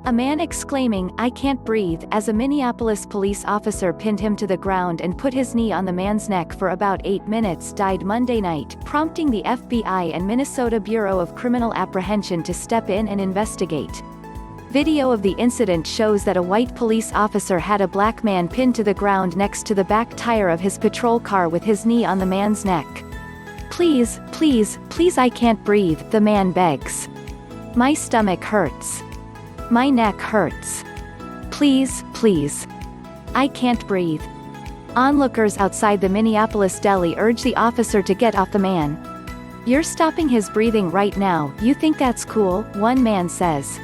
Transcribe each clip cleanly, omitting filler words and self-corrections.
A man exclaiming, "I can't breathe," as a Minneapolis police officer pinned him to the ground and put his knee on the man's neck for about 8 minutes, died Monday night, prompting the FBI and Minnesota Bureau of Criminal Apprehension to step in and investigate. Video of the incident shows that a white police officer had a black man pinned to the ground next to the back tire of his patrol car with his knee on the man's neck. "Please, please, please, I can't breathe," the man begs. "My stomach hurts. My neck hurts. Please, please. I can't breathe." Onlookers outside the Minneapolis deli urge the officer to get off the man. "You're stopping his breathing right now, you think that's cool?" one man says.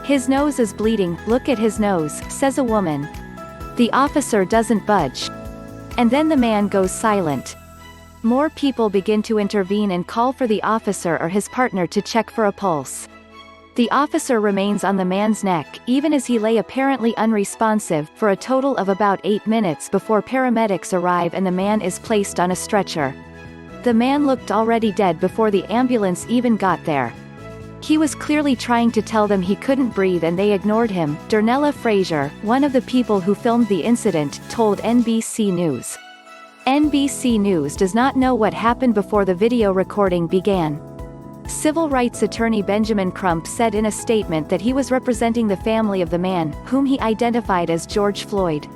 "His nose is bleeding, look at his nose," says a woman. The officer doesn't budge. And then the man goes silent. More people begin to intervene and call for the officer or his partner to check for a pulse. The officer remains on the man's neck, even as he lay apparently unresponsive, for a total of about 8 minutes before paramedics arrive and the man is placed on a stretcher. The man looked already dead before the ambulance even got there. He was clearly trying to tell them he couldn't breathe and they ignored him, Darnella Frazier, one of the people who filmed the incident, told NBC News. NBC News does not know what happened before the video recording began. Civil rights attorney Benjamin Crump said in a statement that he was representing the family of the man, whom he identified as George Floyd.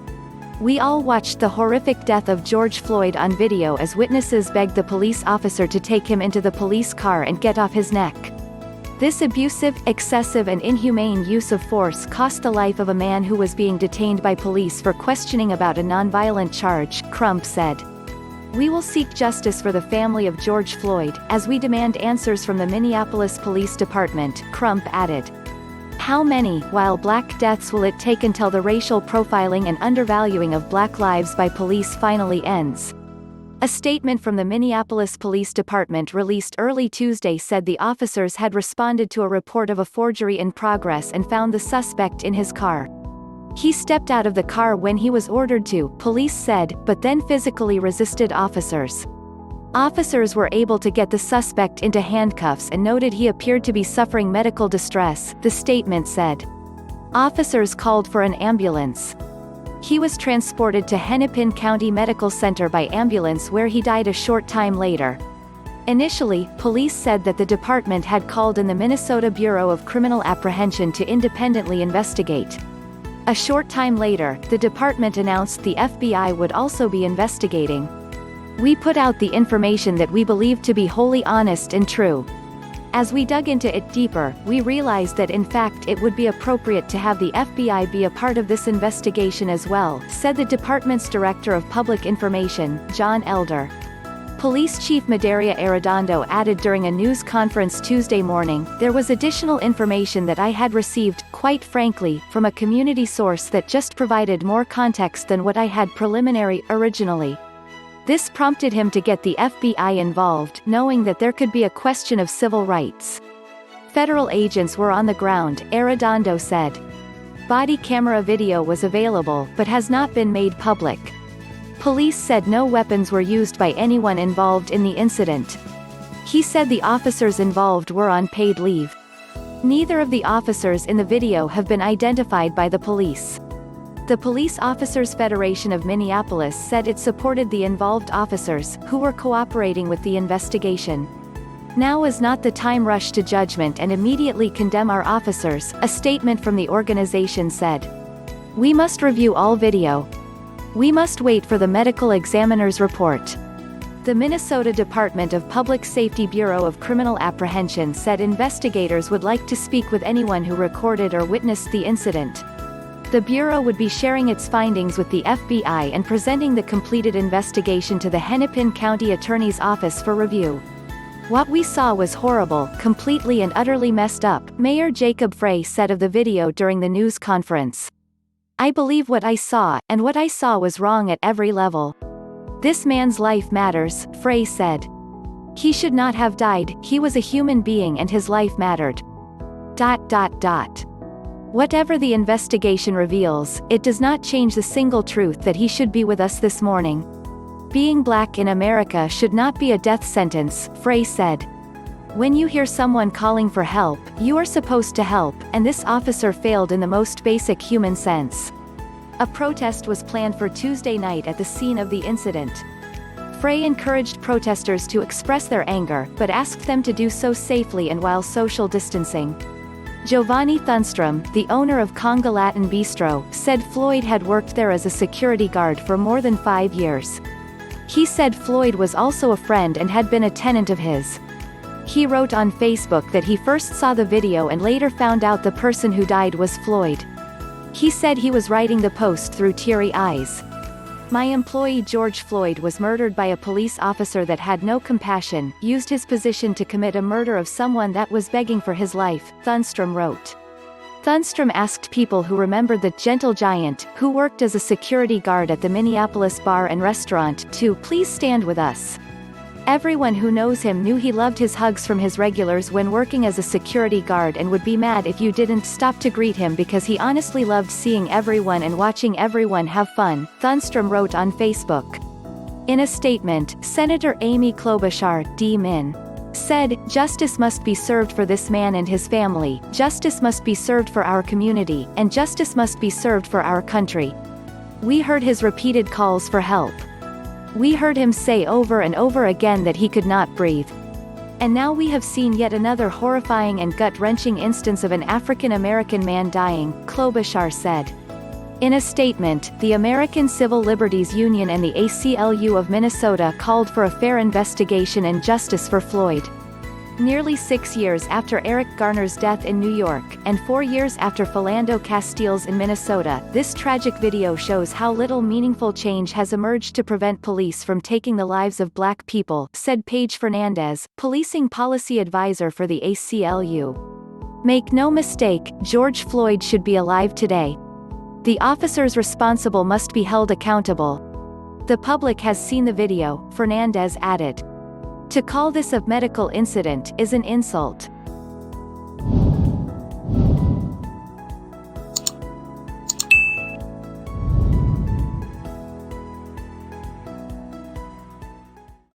"We all watched the horrific death of George Floyd on video as witnesses begged the police officer to take him into the police car and get off his neck. This abusive, excessive and inhumane use of force cost the life of a man who was being detained by police for questioning about a nonviolent charge," Crump said. "We will seek justice for the family of George Floyd, as we demand answers from the Minneapolis Police Department," Crump added. "How many, while black deaths will it take until the racial profiling and undervaluing of black lives by police finally ends?" A statement from the Minneapolis Police Department released early Tuesday said the officers had responded to a report of a forgery in progress and found the suspect in his car. He stepped out of the car when he was ordered to, police said, but then physically resisted officers. Officers were able to get the suspect into handcuffs and noted he appeared to be suffering medical distress, the statement said. Officers called for an ambulance. He was transported to Hennepin County Medical Center by ambulance where he died a short time later. Initially, police said that the department had called in the Minnesota Bureau of Criminal Apprehension to independently investigate. A short time later, the department announced the FBI would also be investigating. "We put out the information that we believed to be wholly honest and true. As we dug into it deeper, we realized that in fact it would be appropriate to have the FBI be a part of this investigation as well," said the department's Director of Public Information, John Elder. Police Chief Medaria Arredondo added during a news conference Tuesday morning, "There was additional information that I had received, quite frankly, from a community source that just provided more context than what I had preliminary originally. This prompted him to get the FBI involved, knowing that there could be a question of civil rights. Federal agents were on the ground," Arredondo said. Body camera video was available, but has not been made public. Police said no weapons were used by anyone involved in the incident. He said the officers involved were on paid leave. Neither of the officers in the video have been identified by the police. The Police Officers Federation of Minneapolis said it supported the involved officers, who were cooperating with the investigation. "Now is not the time rush to judgment and immediately condemn our officers," a statement from the organization said. "We must review all video. We must wait for the medical examiner's report." The Minnesota Department of Public Safety Bureau of Criminal Apprehension said investigators would like to speak with anyone who recorded or witnessed the incident. The Bureau would be sharing its findings with the FBI and presenting the completed investigation to the Hennepin County Attorney's Office for review. "What we saw was horrible, completely and utterly messed up," Mayor Jacob Frey said of the video during the news conference. "I believe what I saw, and what I saw was wrong at every level. This man's life matters," Frey said. "He should not have died, he was a human being and his life mattered. Whatever the investigation reveals, it does not change the single truth that he should be with us this morning. Being black in America should not be a death sentence," Frey said. When you hear someone calling for help, you are supposed to help, and this officer failed in the most basic human sense. A protest was planned for Tuesday night at the scene of the incident. Frey encouraged protesters to express their anger, but asked them to do so safely and while social distancing. Giovanni Thunstrom, the owner of Conga Latin Bistro, said Floyd had worked there as a security guard for more than 5 years. He said Floyd was also a friend and had been a tenant of his. He wrote on Facebook that he first saw the video and later found out the person who died was Floyd. He said he was writing the post through teary eyes. My employee George Floyd was murdered by a police officer that had no compassion, used his position to commit a murder of someone that was begging for his life, Thunstrom wrote. Thunstrom asked people who remembered the gentle giant, who worked as a security guard at the Minneapolis bar and restaurant, to please stand with us. Everyone who knows him knew he loved his hugs from his regulars when working as a security guard and would be mad if you didn't stop to greet him because he honestly loved seeing everyone and watching everyone have fun, Thunstrom wrote on Facebook. In a statement, Senator Amy Klobuchar, D-Min, said, "Justice must be served for this man and his family, justice must be served for our community, and justice must be served for our country." We heard his repeated calls for help. We heard him say over and over again that he could not breathe. And now we have seen yet another horrifying and gut-wrenching instance of an African American man dying, Klobuchar said. In a statement, the American Civil Liberties Union and the ACLU of Minnesota called for a fair investigation and justice for Floyd. Nearly 6 years after Eric Garner's death in New York, and 4 years after Philando Castile's in Minnesota, this tragic video shows how little meaningful change has emerged to prevent police from taking the lives of Black people, said Paige Fernandez, policing policy advisor for the ACLU. Make no mistake, George Floyd should be alive today. The officers responsible must be held accountable. The public has seen the video, Fernandez added. To call this a medical incident is an insult.